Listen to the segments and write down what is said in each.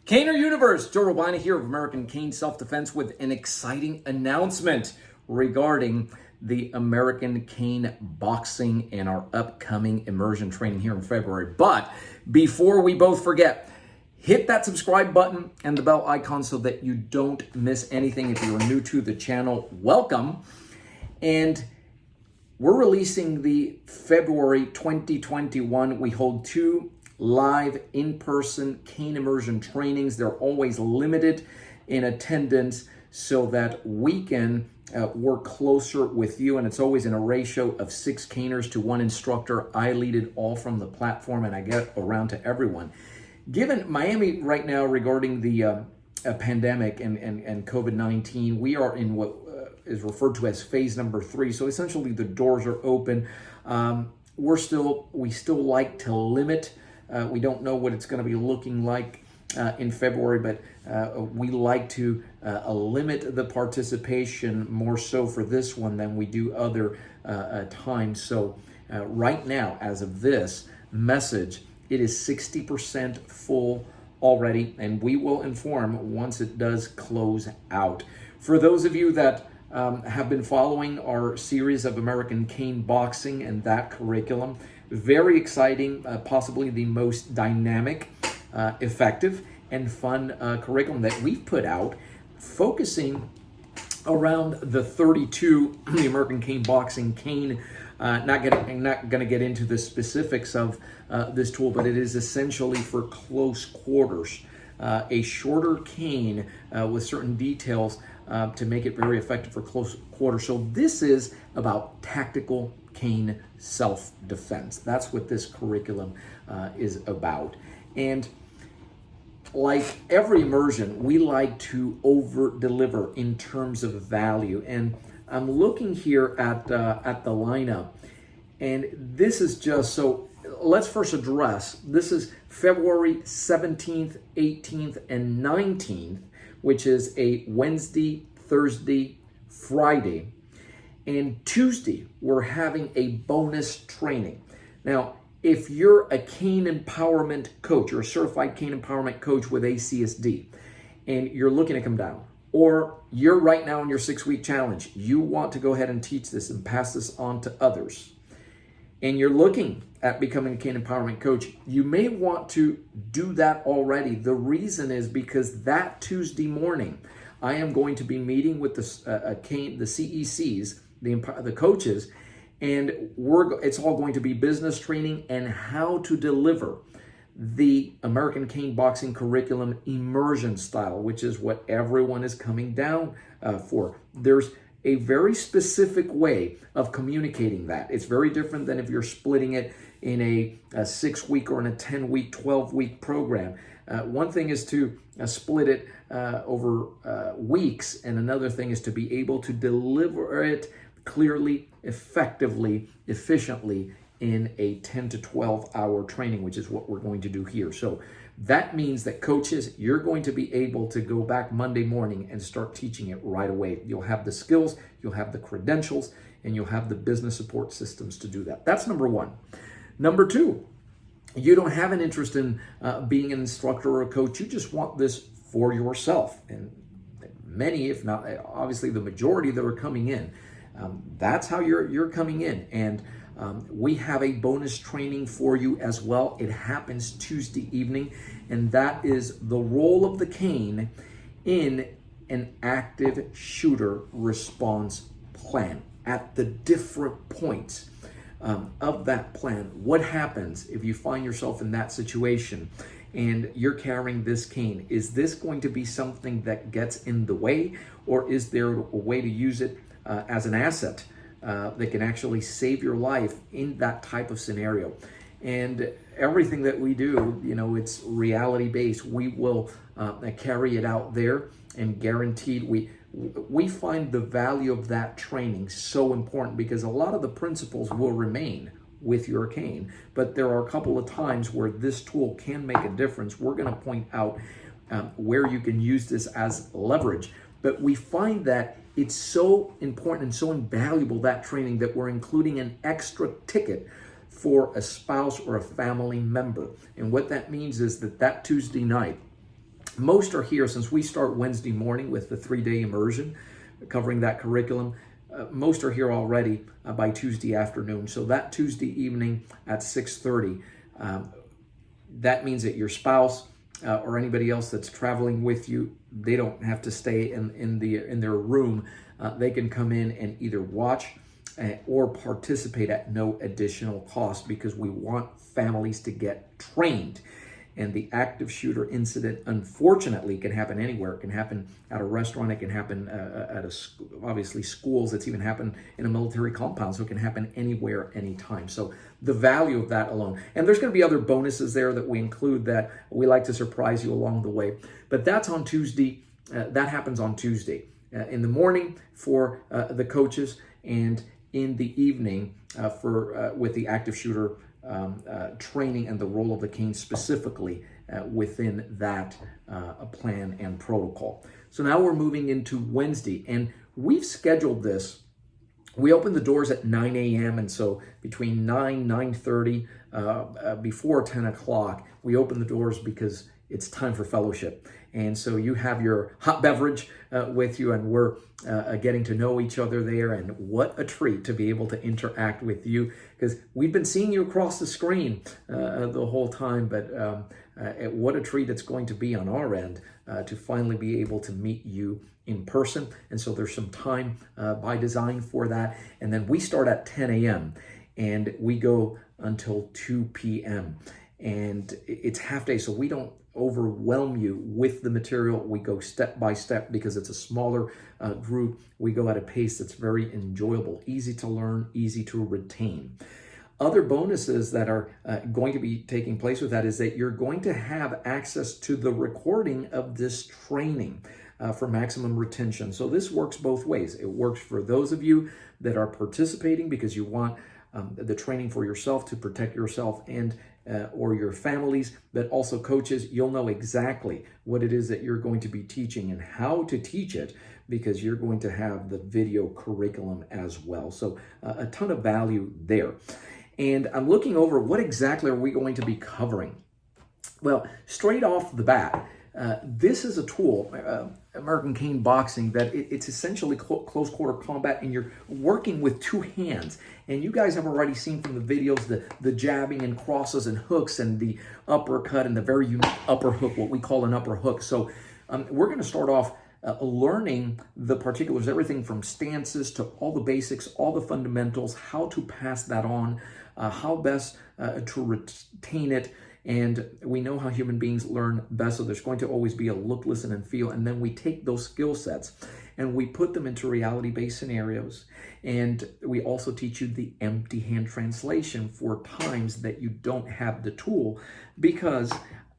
Caner Universe, Joe Robaina here of American Cane Self-Defense with an exciting announcement regarding the American Cane Boxing and our upcoming immersion training here in February. But before we both forget, hit that subscribe button and the bell icon so that you don't miss anything. If you're new to the channel, welcome. And we're releasing the February 2021. We hold two live in-person cane immersion trainings. They're always limited in attendance so that we can work closer with you. And it's always in a ratio of 6 caners to 1 instructor. I lead it all from the platform and I get around to everyone. Given Miami right now regarding the pandemic and COVID-19, we are in what is referred to as phase number 3. So essentially the doors are open. We still like to limit. We don't know what it's going to be looking like in February, but we like to limit the participation more so for this one than we do other times. So right now, as of this message, it is 60% full already, and we will inform once it does close out. For those of you that have been following our series of American Cane Boxing and that curriculum, very exciting, possibly the most dynamic, effective, and fun curriculum that we've put out, focusing around the 32, the American Cane Boxing cane. Not going to get into the specifics of this tool, but it is essentially for close quarters. A shorter cane with certain details to make it very effective for close quarters. So this is about tactical cane self-defense. That's what this curriculum is about. And like every immersion, we like to over-deliver in terms of value. And I'm looking here at the lineup, and this is just, so let's first address, this is February 17th, 18th, and 19th, which is a Wednesday, Thursday, Friday. And Tuesday, we're having a bonus training. Now, if you're a cane empowerment coach, you're a certified cane empowerment coach with ACSD, and you're looking to come down, or you're right now in your 6-week challenge, you want to go ahead and teach this and pass this on to others, and you're looking at becoming a cane empowerment coach, you may want to do that already. The reason is because that Tuesday morning, I am going to be meeting with the CECs, the coaches, and it's all going to be business training and how to deliver the American Cane Boxing curriculum immersion style, which is what everyone is coming down for. There's a very specific way of communicating that. It's very different than if you're splitting it in a 6-week or in a 10-week, 12-week program. One thing is to split it over weeks, and another thing is to be able to deliver it clearly, effectively, efficiently in a 10 to 12 hour training, which is what we're going to do here. So that means that coaches, you're going to be able to go back Monday morning and start teaching it right away. You'll have the skills, you'll have the credentials, and you'll have the business support systems to do that. That's number one. Number two, you don't have an interest in being an instructor or a coach. You just want this for yourself. And many, if not obviously the majority that are coming in, that's how you're coming in. And we have a bonus training for you as well. It happens Tuesday evening, and that is the role of the cane in an active shooter response plan. At the different points of that plan, what happens if you find yourself in that situation and you're carrying this cane? Is this going to be something that gets in the way, or is there a way to use it as an asset that can actually save your life in that type of scenario? And everything that we do, it's reality based. We will carry it out there, and guaranteed we find the value of that training so important, because a lot of the principles will remain with your cane, but there are a couple of times where this tool can make a difference. We're going to point out where you can use this as leverage. But we find that it's so important and so invaluable, that training, that we're including an extra ticket for a spouse or a family member. And what that means is that Tuesday night, Most are here since we start Wednesday morning with the 3-day immersion, covering that curriculum. Most are here already by Tuesday afternoon. So that Tuesday evening at 6:30, that means that your spouse or anybody else that's traveling with you, they don't have to stay in their room. They can come in and either watch or participate at no additional cost, because we want families to get trained. And the active shooter incident, unfortunately, can happen anywhere. It can happen at a restaurant. It can happen at obviously schools. It's even happened in a military compound. So it can happen anywhere, anytime. So the value of that alone. And there's going to be other bonuses there that we include that we like to surprise you along the way. But that's on Tuesday. That happens on Tuesday in the morning for the coaches, and in the evening for with the active shooter training and the role of the cane specifically within that plan and protocol. So now we're moving into Wednesday, and we've scheduled this. We open the doors at 9 a.m. and so between 9:30, before 10 o'clock, we open the doors because it's time for fellowship. And so you have your hot beverage with you, and we're getting to know each other there. And what a treat to be able to interact with you, because we've been seeing you across the screen the whole time. But what a treat it's going to be on our end to finally be able to meet you in person. And so there's some time by design for that. And then we start at 10 a.m. and we go until 2 p.m. And it's half day, so we don't overwhelm you with the material. We go step by step because it's a smaller group. We go at a pace that's very enjoyable, easy to learn, easy to retain. Other bonuses that are going to be taking place with that is that you're going to have access to the recording of this training for maximum retention. So this works both ways. It works for those of you that are participating because you want the training for yourself to protect yourself and or your families, but also coaches, you'll know exactly what it is that you're going to be teaching and how to teach it, because you're going to have the video curriculum as well. So a ton of value there. And I'm looking over what exactly are we going to be covering. Well, straight off the bat, this is a tool, American cane boxing, that it's essentially close quarter combat, and you're working with two hands. And you guys have already seen from the videos the jabbing and crosses and hooks and the uppercut and the very unique upper hook, what we call an upper hook. So we're going to start off learning the particulars, everything from stances to all the basics, all the fundamentals, how to pass that on, how best to retain it. And we know how human beings learn best, so there's going to always be a look, listen, and feel. And then we take those skill sets and we put them into reality-based scenarios. And we also teach you the empty hand translation for times that you don't have the tool, because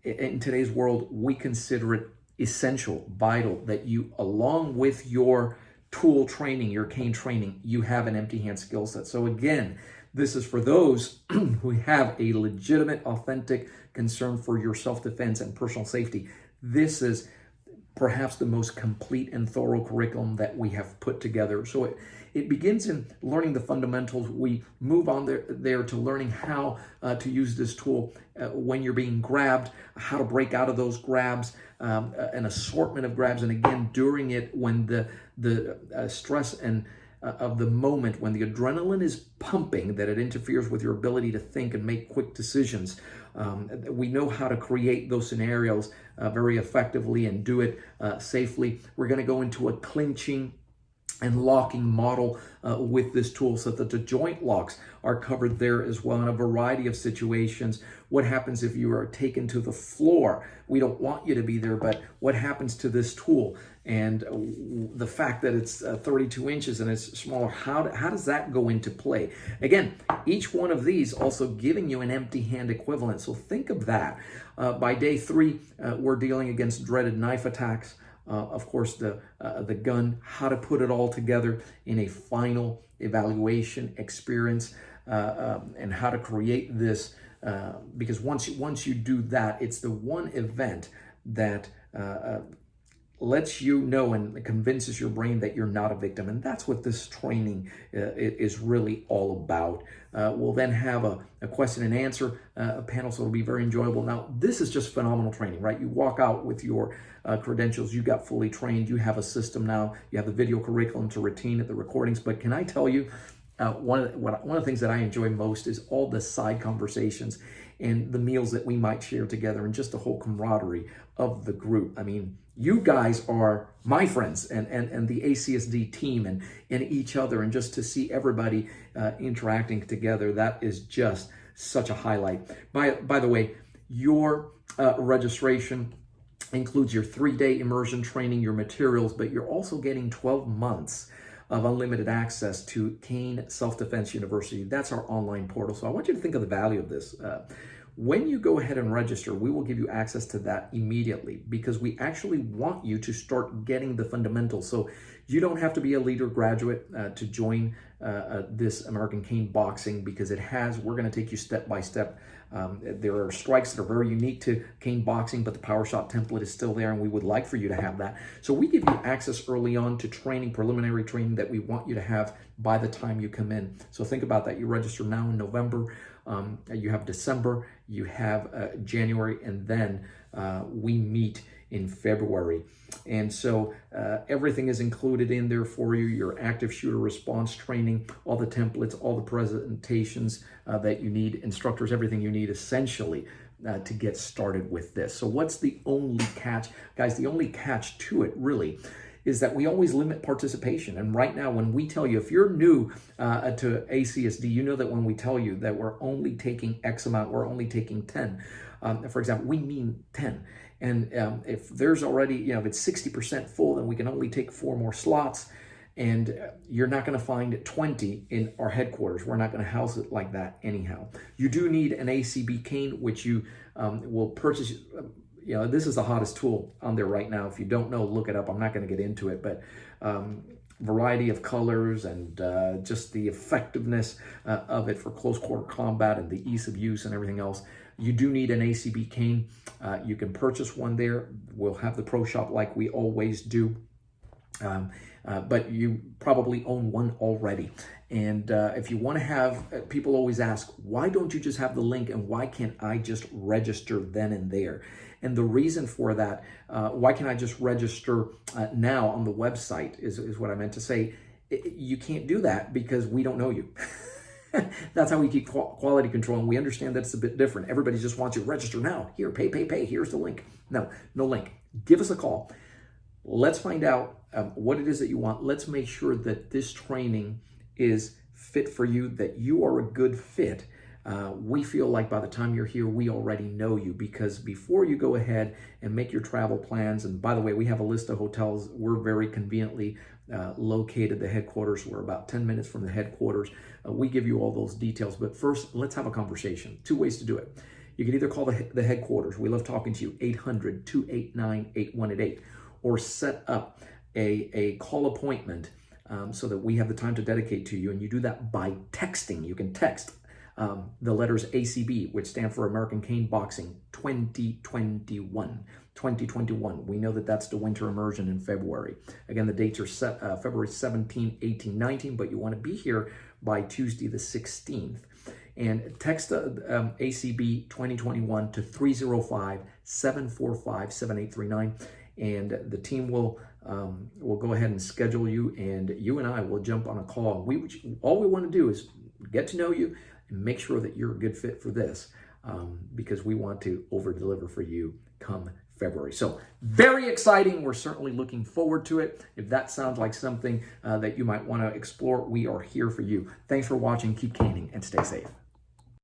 in today's world, we consider it essential, vital, that you, along with your tool training, your cane training, you have an empty hand skill set. So again, this is for those who have a legitimate, authentic concern for your self-defense and personal safety. This is perhaps the most complete and thorough curriculum that we have put together. So it begins in learning the fundamentals. We move on there to learning how to use this tool when you're being grabbed, how to break out of those grabs, an assortment of grabs, and again, during it, when the stress and of the moment, when the adrenaline is pumping, that it interferes with your ability to think and make quick decisions. We know how to create those scenarios very effectively and do it safely. We're going to go into a clinching and locking model with this tool, so that the joint locks are covered there as well in a variety of situations. What happens if you are taken to the floor? We don't want you to be there, but what happens to this tool? And the fact that it's 32 inches and it's smaller, how does that go into play? Again, each one of these also giving you an empty hand equivalent. So think of that. By day 3, we're dealing against dreaded knife attacks. Of course, the gun, how to put it all together in a final evaluation experience, and how to create this, because once you do that, it's the one event that lets you know and convinces your brain that you're not a victim. And that's what this training is really all about. We'll then have a question and answer panel, so it'll be very enjoyable. Now, this is just phenomenal training, right? You walk out with your credentials, you got fully trained, you have a system now, you have the video curriculum to retain it, the recordings. But can I tell you, one of the things that I enjoy most is all the side conversations and the meals that we might share together, and just the whole camaraderie of the group. I mean, you guys are my friends, and the ACSD team, and each other, and just to see everybody interacting together, that is just such a highlight. By the way, your registration includes your 3-day immersion training, your materials, but you're also getting 12 months of unlimited access to Kane Self-Defense University. That's our online portal. So I want you to think of the value of this. When you go ahead and register, we will give you access to that immediately, because we actually want you to start getting the fundamentals. So you don't have to be a leader graduate to join this American Cane Boxing, because we're going to take you step by step. There are strikes that are very unique to cane boxing, but the power shot template is still there, and we would like for you to have that. So we give you access early on to training, preliminary training, that we want you to have by the time you come in. So think about that. You register now in November, you have December, you have January, and then we meet in February. And so everything is included in there for you: your active shooter response training, all the templates, all the presentations that you need, instructors, everything you need essentially to get started with this. So what's the only catch? Guys, the only catch to it really is that we always limit participation. And right now, when we tell you, if you're new to ACSD, you know that when we tell you that we're only taking X amount, we're only taking 10. For example, we mean 10. And if there's already, if it's 60% full, then we can only take 4 more slots. And you're not going to find 20 in our headquarters. We're not going to house it like that anyhow. You do need an ACB cane, which you will purchase. This is the hottest tool on there right now. If you don't know, look it up. I'm not going to get into it, but variety of colors and just the effectiveness of it for close quarter combat and the ease of use and everything else. You do need an ACB cane. You can purchase one there. We'll have the pro shop like we always do. But you probably own one already. And if you want to have, people always ask, why don't you just have the link, and why can't I just register then and there? And the reason for that, why can't I just register now on the website is what I meant to say. You can't do that because we don't know you. That's how we keep quality control, and we understand that it's a bit different. Everybody just wants you to register now. Here, pay. Here's the link. No link. Give us a call. Let's find out what it is that you want. Let's make sure that this training is fit for you, that you are a good fit. We feel like by the time you're here, we already know you, because before you go ahead and make your travel plans, and by the way, we have a list of hotels. We're very conveniently located, the headquarters. We're about 10 minutes from the headquarters. We give you all those details. But first, let's have a conversation. 2 ways to do it. You can either call the headquarters. We love talking to you, 800-289-8188, or set up a call appointment so that we have the time to dedicate to you. And you do that by texting. You can text the letters ACB, which stand for American Cane Boxing 2021. 2021. We know that that's the winter immersion in February. Again, the dates are set February 17, 18, 19, but you want to be here by Tuesday the 16th. And text ACB 2021 to 305-745-7839. And the team will go ahead and schedule you, and you and I will jump on a call. All we want to do is get to know you and make sure that you're a good fit for this, because we want to over-deliver for you come February. So very exciting. We're certainly looking forward to it. If that sounds like something that you might want to explore, we are here for you. Thanks for watching. Keep caning and stay safe.